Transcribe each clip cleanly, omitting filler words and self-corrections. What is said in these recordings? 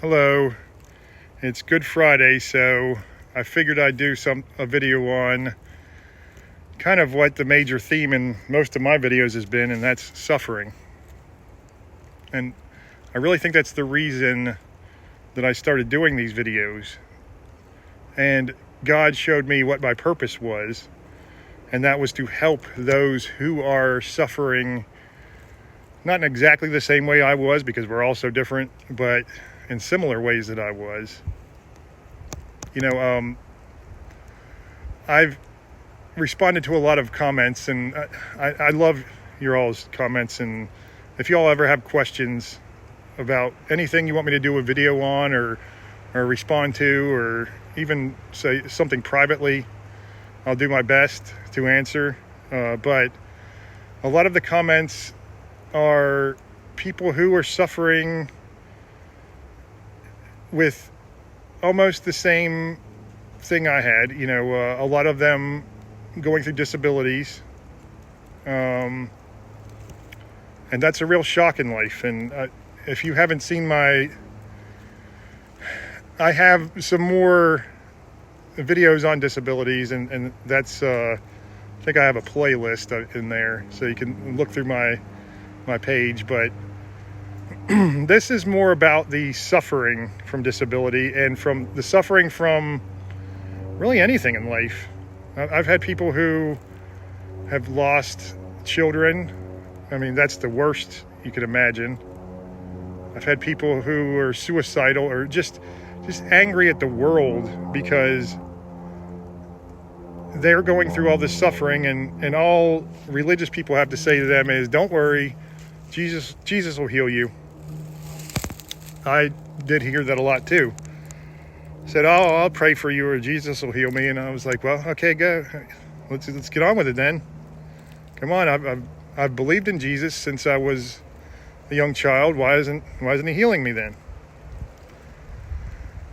Hello, it's Good Friday, so I figured I'd do a video on kind of what the major theme in most of my videos has been, and that's suffering. And I really think that's the reason that I started doing these videos. And God showed me what my purpose was, and that was to help those who are suffering, not in exactly the same way I was, because we're all so different, but in similar ways that I was. I've responded to a lot of comments, and I love your all's comments, and if you all ever have questions about anything you want me to do a video on or respond to, or even say something privately, I'll do my best to answer. But a lot of the comments are people who are suffering with almost the same thing I had. A lot of them going through disabilities, and that's a real shock in life. And if you haven't seen I have some more videos on disabilities, and that's I think I have a playlist in there, so you can look through my page. But this is more about the suffering from disability, and from the suffering from really anything in life. I've had people who have lost children. I mean, that's the worst you could imagine. I've had people who are suicidal or just angry at the world because they're going through all this suffering, and all religious people have to say to them is, don't worry, Jesus will heal you. I did hear that a lot too. Said, I'll pray for you, or Jesus will heal me. And I was like, well, okay, go. Let's get on with it then. Come on, I've believed in Jesus since I was a young child. Why isn't he healing me then?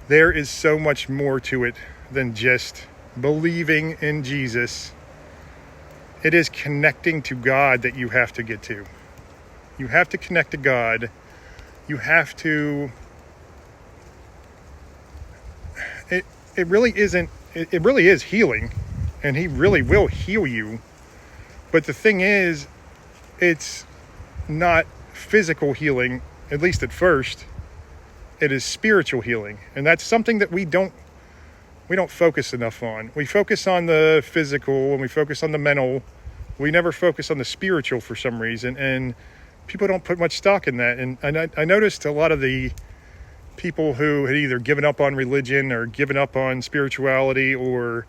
There is so much more to it than just believing in Jesus. It is connecting to God that you have to get to. You have to connect to God. You have to. It really isn't. It really is healing, and He really will heal you. But the thing is, it's not physical healing, at least at first. It is spiritual healing, and that's something that we don't focus enough on. We focus on the physical and we focus on the mental. We never focus on the spiritual for some reason, and people don't put much stock in that. And I noticed a lot of the people who had either given up on religion or given up on spirituality, or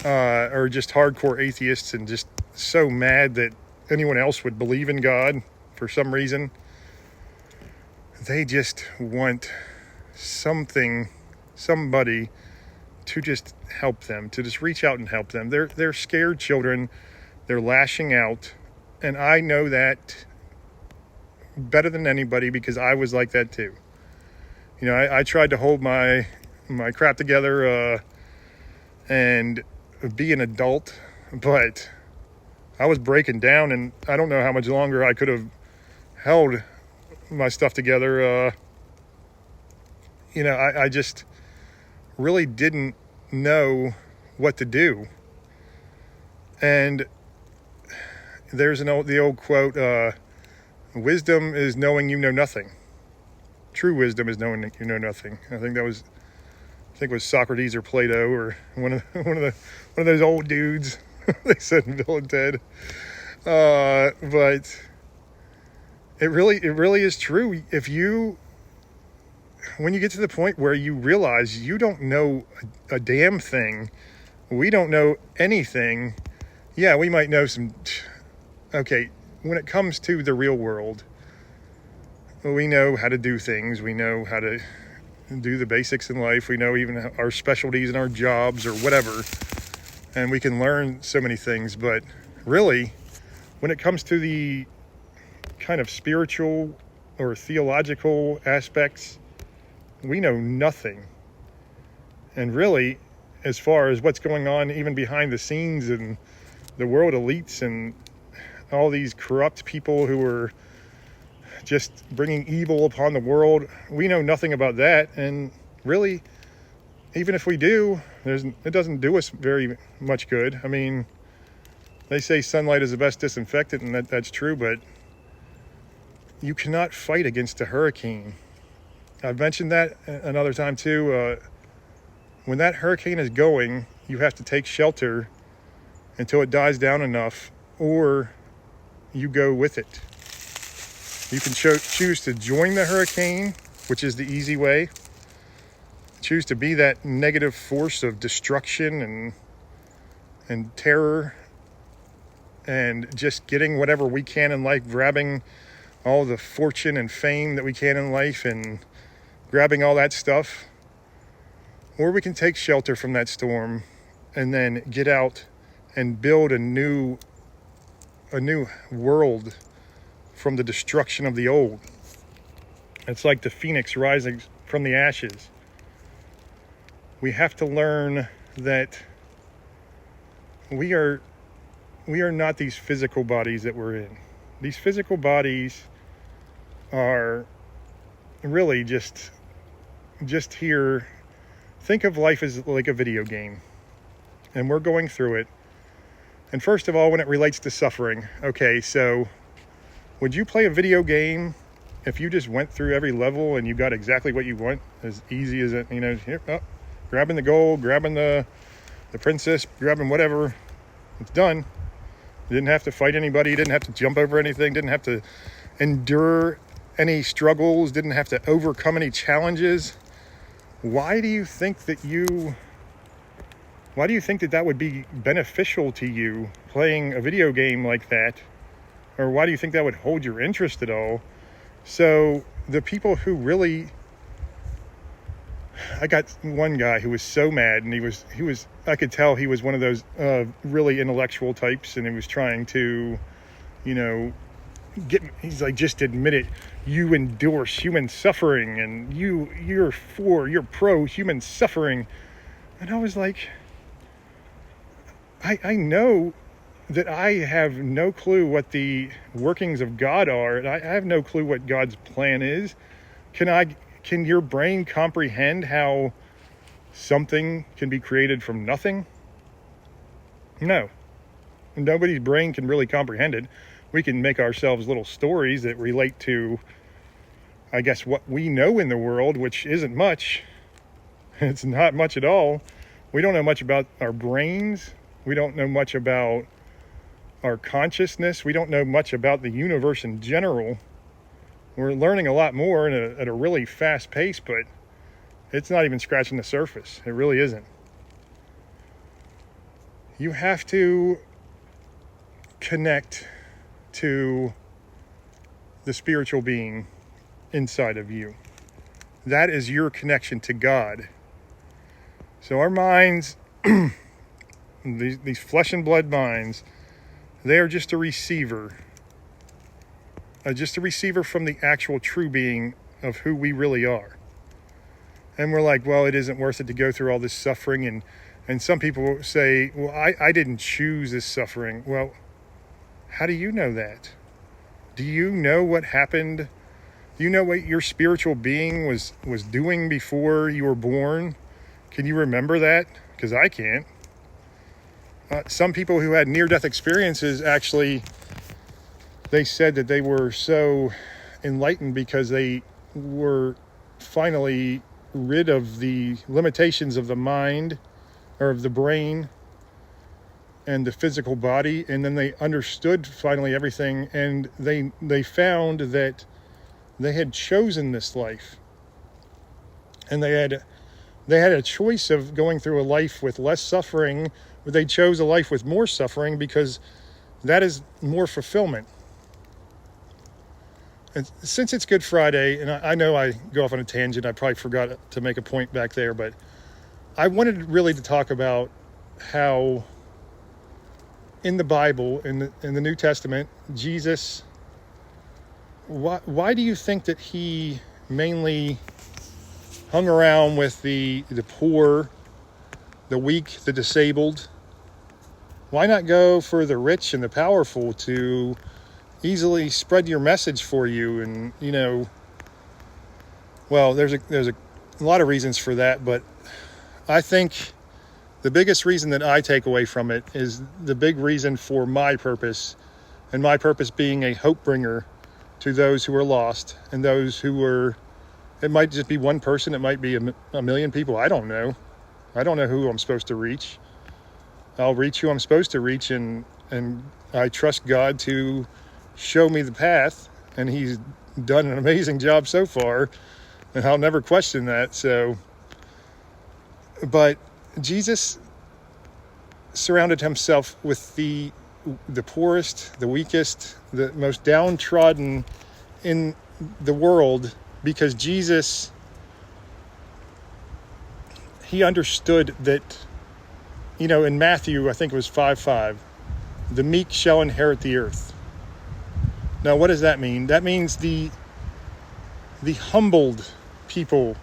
just hardcore atheists and just so mad that anyone else would believe in God for some reason. They just want somebody to just help them, to just reach out and help them. They're scared children. They're lashing out. And I know that better than anybody because I was like that too. I tried to hold my crap together and be an adult, but I was breaking down, and I don't know how much longer I could have held my stuff together. I just really didn't know what to do. And there's the old quote, wisdom is knowing you know nothing. True wisdom is knowing that you know nothing. I think it was Socrates or Plato or one of those old dudes. They said in Bill and Ted. But it really is true. When you get to the point where you realize you don't know a damn thing, we don't know anything. Yeah, we might know some. Okay, when it comes to the real world, we know how to do things. We know how to do the basics in life. We know even our specialties in our jobs or whatever. And we can learn so many things. But really, when it comes to the kind of spiritual or theological aspects, we know nothing. And really, as far as what's going on even behind the scenes and the world elites and all these corrupt people who are just bringing evil upon the world. We know nothing about that, and really, even if we do, it doesn't do us very much good. I mean, they say sunlight is the best disinfectant, and that's true, but you cannot fight against a hurricane. I've mentioned that another time too. When that hurricane is going, you have to take shelter until it dies down enough, or you go with it. You can choose to join the hurricane, which is the easy way. Choose to be that negative force of destruction and terror, and just getting whatever we can in life, grabbing all the fortune and fame that we can in life, and grabbing all that stuff. Or we can take shelter from that storm and then get out and build a new world from the destruction of the old. It's like the phoenix rising from the ashes. We have to learn that we are not these physical bodies that we're in. These physical bodies are really just here. Think of life as like a video game, and we're going through it. And first of all, when it relates to suffering, okay, so would you play a video game if you just went through every level and you got exactly what you want, as easy as it, here, grabbing the gold, grabbing the princess, grabbing whatever, it's done. You didn't have to fight anybody, you didn't have to jump over anything, didn't have to endure any struggles, didn't have to overcome any challenges. Why do you think that would be beneficial to you, playing a video game like that? Or why do you think that would hold your interest at all? So the people who really, I got one guy who was so mad, and he was, I could tell he was one of those really intellectual types, and he was trying to, he's like, just admit it. You endorse human suffering, and you're pro human suffering. And I was like, I know that I have no clue what the workings of God are, and I have no clue what God's plan is. Can your brain comprehend how something can be created from nothing? No. Nobody's brain can really comprehend it. We can make ourselves little stories that relate to, I guess, what we know in the world, which isn't much. It's not much at all. We don't know much about our brains. We don't know much about our consciousness. We don't know much about the universe in general. We're learning a lot more at a really fast pace, but it's not even scratching the surface. It really isn't. You have to connect to the spiritual being inside of you. That is your connection to God. So our minds, these flesh and blood minds, they are just a receiver. Just a receiver from the actual true being of who we really are. And we're like, well, it isn't worth it to go through all this suffering. And some people say, well, I didn't choose this suffering. Well, how do you know that? Do you know what happened? Do you know what your spiritual being was doing before you were born? Can you remember that? Because I can't. Some people who had near-death experiences, actually, they said that they were so enlightened because they were finally rid of the limitations of the mind or of the brain and the physical body, and then they understood finally everything, and they found that they had chosen this life, and they had a choice of going through a life with less suffering, but they chose a life with more suffering because that is more fulfillment. And since it's Good Friday, and I know I go off on a tangent, I probably forgot to make a point back there, but I wanted really to talk about how in the Bible, in the New Testament, Jesus, why do you think that he mainly hung around with the poor, the weak, the disabled? Why not go for the rich and the powerful to easily spread your message for you. And, well, there's a lot of reasons for that, but I think the biggest reason that I take away from it is the big reason for my purpose, and my purpose being a hope bringer to those who are lost and those who are, it might just be one person, it might be a million people. I don't know. I don't know who I'm supposed to reach. I'll reach who I'm supposed to reach, and I trust God to show me the path, and he's done an amazing job so far, and I'll never question that. So, but Jesus surrounded himself with the poorest, the weakest, the most downtrodden in the world, because Jesus, he understood that, in Matthew, I think it was 5:5, the meek shall inherit the earth. Now, what does that mean? That means the humbled people,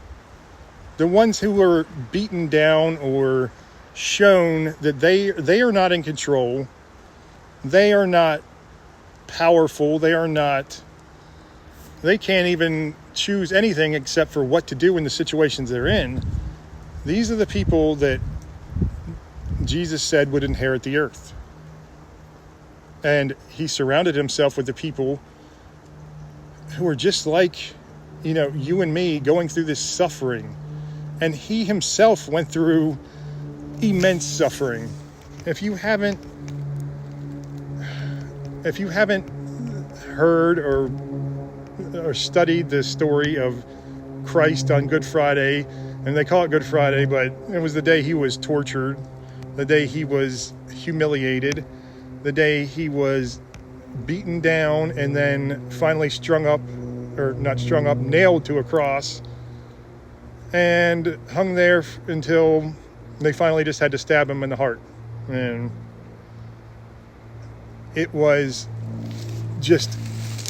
the ones who were beaten down or shown that they are not in control, they are not powerful, they can't even choose anything except for what to do in the situations they're in. These are the people that Jesus said would inherit the earth. And he surrounded himself with the people who are just like, you and me, going through this suffering. And he himself went through immense suffering. If you haven't heard or studied the story of Christ on Good Friday, and they call it Good Friday, but it was the day he was tortured, the day he was humiliated, the day he was beaten down and then finally nailed to a cross and hung there until they finally just had to stab him in the heart. And it was just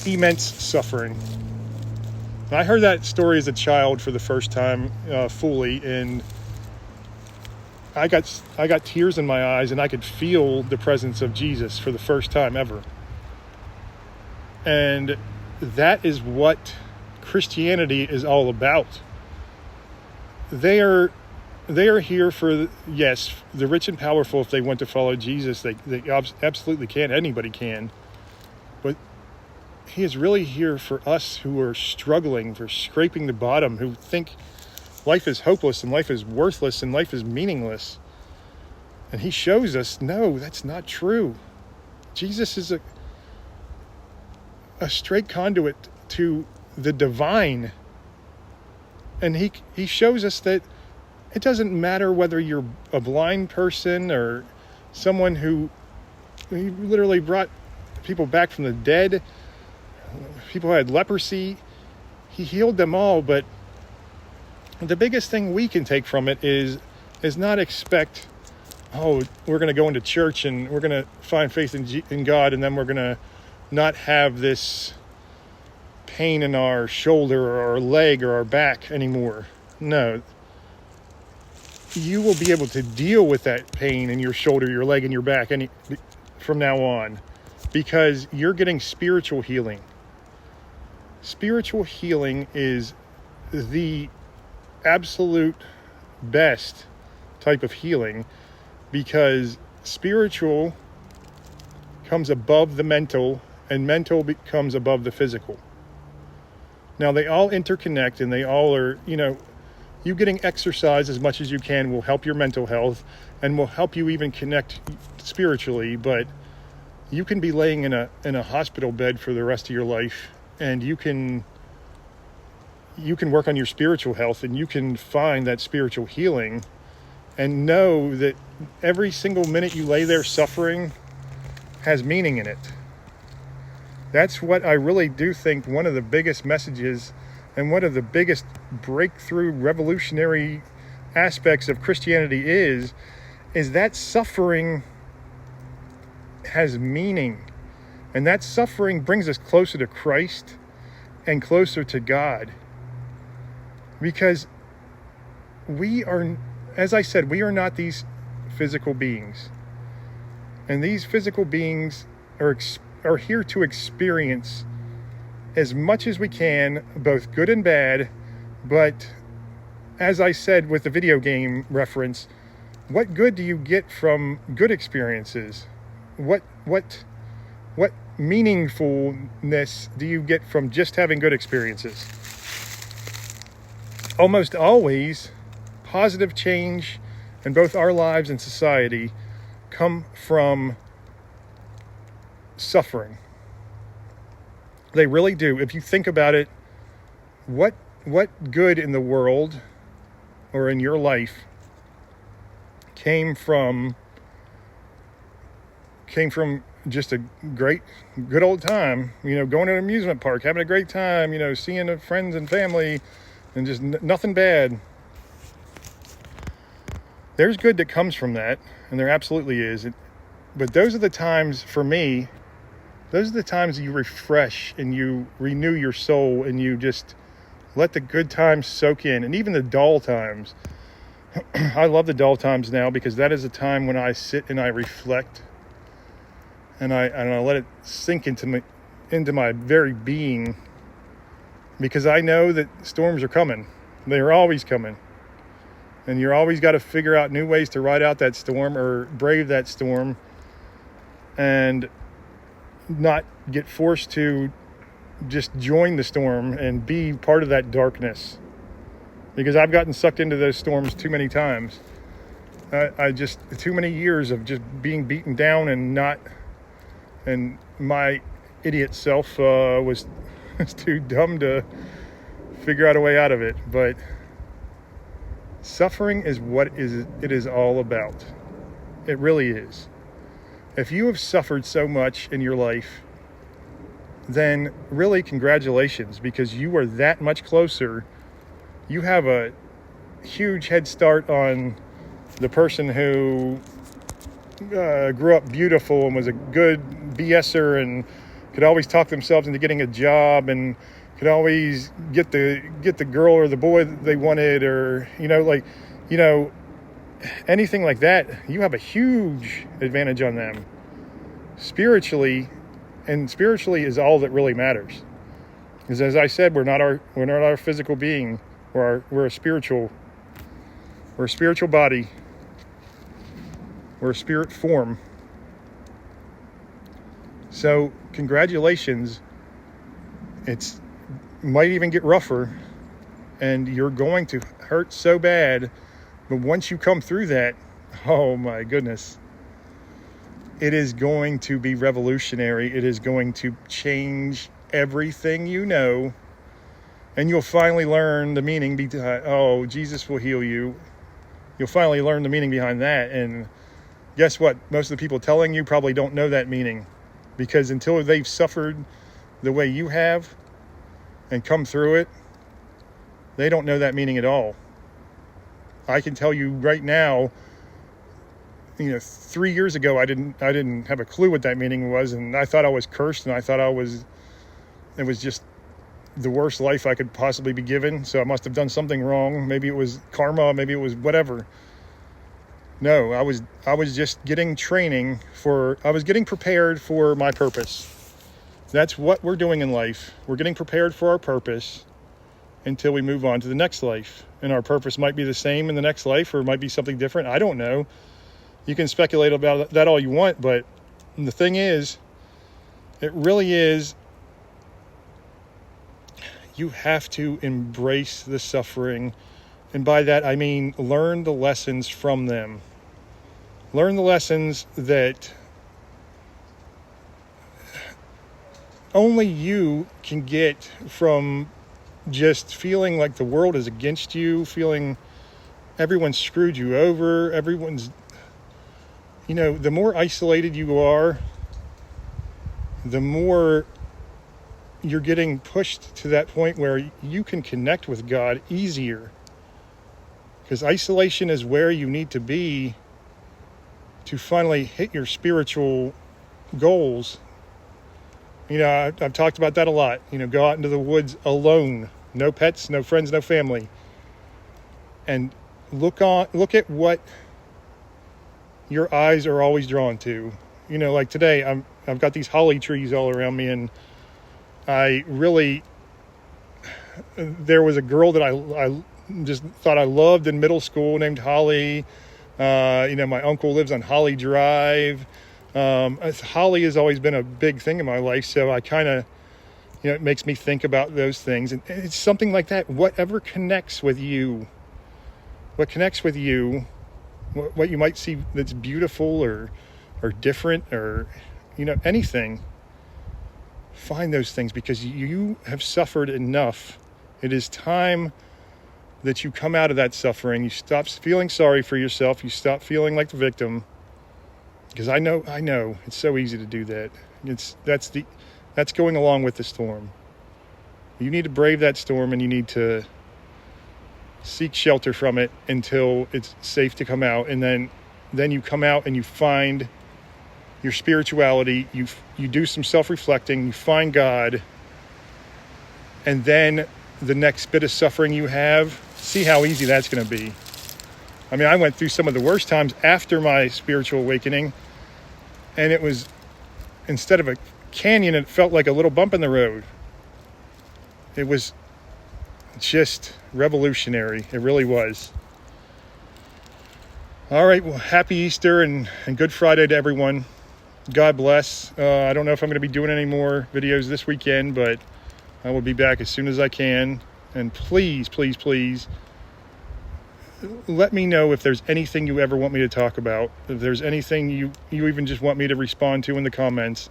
immense suffering. I heard that story as a child for the first time fully, and I got tears in my eyes, and I could feel the presence of Jesus for the first time ever. And that is what Christianity is all about. They are here for, yes, the rich and powerful. If they want to follow Jesus, they absolutely can. Anybody can. But he is really here for us who are struggling, for scraping the bottom, who think life is hopeless and life is worthless and life is meaningless. And he shows us, no, that's not true. Jesus is a straight conduit to the divine. And he shows us that it doesn't matter whether you're a blind person or someone who, he literally brought people back from the dead. People who had leprosy. He healed them all, but the biggest thing we can take from it is not expect, we're going to go into church and we're going to find faith in God, and then we're going to not have this pain in our shoulder or our leg or our back anymore. No. You will be able to deal with that pain in your shoulder, your leg, and your back from now on, because you're getting spiritual healing. Spiritual healing is the absolute best type of healing, because spiritual comes above the mental, and mental becomes above the physical. Now, they all interconnect, and they all are, you getting exercise as much as you can will help your mental health and will help you even connect spiritually. But you can be laying in a hospital bed for the rest of your life, and you can work on your spiritual health, and you can find that spiritual healing, and know that every single minute you lay there suffering has meaning in it. That's what I really do think one of the biggest messages and one of the biggest breakthrough revolutionary aspects of Christianity is that suffering has meaning. And that suffering brings us closer to Christ and closer to God. Because we are, as I said, we are not these physical beings. And these physical beings are are here to experience as much as we can, both good and bad. But as I said with the video game reference, what good do you get from good experiences? What meaningfulness do you get from just having good experiences? Almost always, positive change in both our lives and society come from suffering. They really do. If you think about it, what good in the world or in your life came from just a good old time, going to an amusement park, having a great time, seeing friends and family, and just nothing bad. There's good that comes from that, and there absolutely is. But those are the times, for me, those are the times you refresh and you renew your soul and you just let the good times soak in, and even the dull times. I love the dull times now because that is a time when I sit and I reflect and I let it sink into my very being, because I know that storms are coming. They are always coming. And you're always got to figure out new ways to ride out that storm or brave that storm and not get forced to just join the storm and be part of that darkness. Because I've gotten sucked into those storms too many times. I just, too many years of just being beaten down and my idiot self was too dumb to figure out a way out of it. But suffering is what it is all about. It really is. If you have suffered so much in your life, then really congratulations, because you are that much closer. You have a huge head start on the person who grew up beautiful and was a good BSer and could always talk themselves into getting a job and could always get the girl or the boy that they wanted, or anything like that. You have a huge advantage on them spiritually, and spiritually is all that really matters. Because as I said, we're not our physical being. We're a spiritual body. We're a spirit form. So congratulations. It might even get rougher, and you're going to hurt so bad, but once you come through that, oh my goodness, it is going to be revolutionary. It is going to change everything you know, and you'll finally learn the meaning behind, Jesus will heal you. You'll finally learn the meaning behind that, and guess what? Most of the people telling you probably don't know that meaning, because until they've suffered the way you have and come through it, they don't know that meaning at all. I can tell you right now, 3 years ago, I didn't have a clue what that meaning was, and I thought I was cursed, and I thought it was just the worst life I could possibly be given. So I must have done something wrong. Maybe it was karma, maybe it was whatever. No, I was just getting I was getting prepared for my purpose. That's what we're doing in life. We're getting prepared for our purpose until we move on to the next life. And our purpose might be the same in the next life, or it might be something different. I don't know. You can speculate about that all you want, but the thing is, it really is, you have to embrace the suffering. And by that, I mean learn the lessons from them. Learn the lessons that only you can get from just feeling like the world is against you, feeling everyone's screwed you over, the more isolated you are, the more you're getting pushed to that point where you can connect with God easier. Because isolation is where you need to be to finally hit your spiritual goals. I've talked about that a lot. Go out into the woods alone. No pets, no friends, no family. And look at what your eyes are always drawn to. like today, I've got these holly trees all around me, and there was a girl that I just thought I loved in middle school named Holly. My uncle lives on Holly Drive. Holly has always been a big thing in my life, so I kind of, it makes me think about those things. And it's something like that. Whatever connects with you, what you might see that's beautiful or different or, anything. Find those things, because you have suffered enough. It is time that you come out of that suffering. You stop feeling sorry for yourself. You stop feeling like the victim. Because I know it's so easy to do that. That's going along with the storm. You need to brave that storm, and you need to seek shelter from it until it's safe to come out. And then you come out and you find your spirituality. You do some self-reflecting. You find God, and then the next bit of suffering you have, see how easy that's going to be. I mean, I went through some of the worst times after my spiritual awakening, and it was, instead of a canyon, it felt like a little bump in the road. It was just revolutionary. It really was. All right, well, happy Easter and Good Friday to everyone. God bless. I don't know if I'm going to be doing any more videos this weekend, but I will be back as soon as I can. And please, please, please, let me know if there's anything you ever want me to talk about. If there's anything you even just want me to respond to in the comments.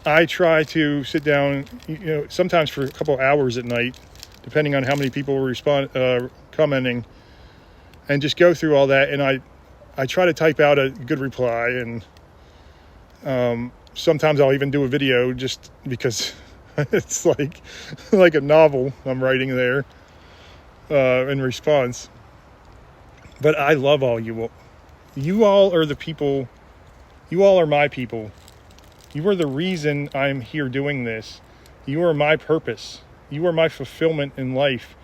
I try to sit down, sometimes for a couple hours at night, depending on how many people are commenting, and just go through all that. And I try to type out a good reply, and sometimes I'll even do a video just because it's like a novel I'm writing there in response. But I love all you all. You all are the people. You all are my people. You are the reason I'm here doing this. You are my purpose. You are my fulfillment in life.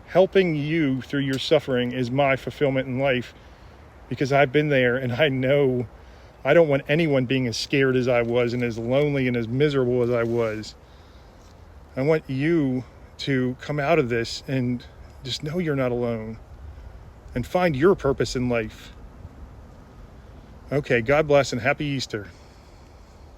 Helping you through your suffering is my fulfillment in life, because I've been there, and I know I don't want anyone being as scared as I was, and as lonely and as miserable as I was. I want you to come out of this and just know you're not alone, and find your purpose in life. Okay, God bless and happy Easter.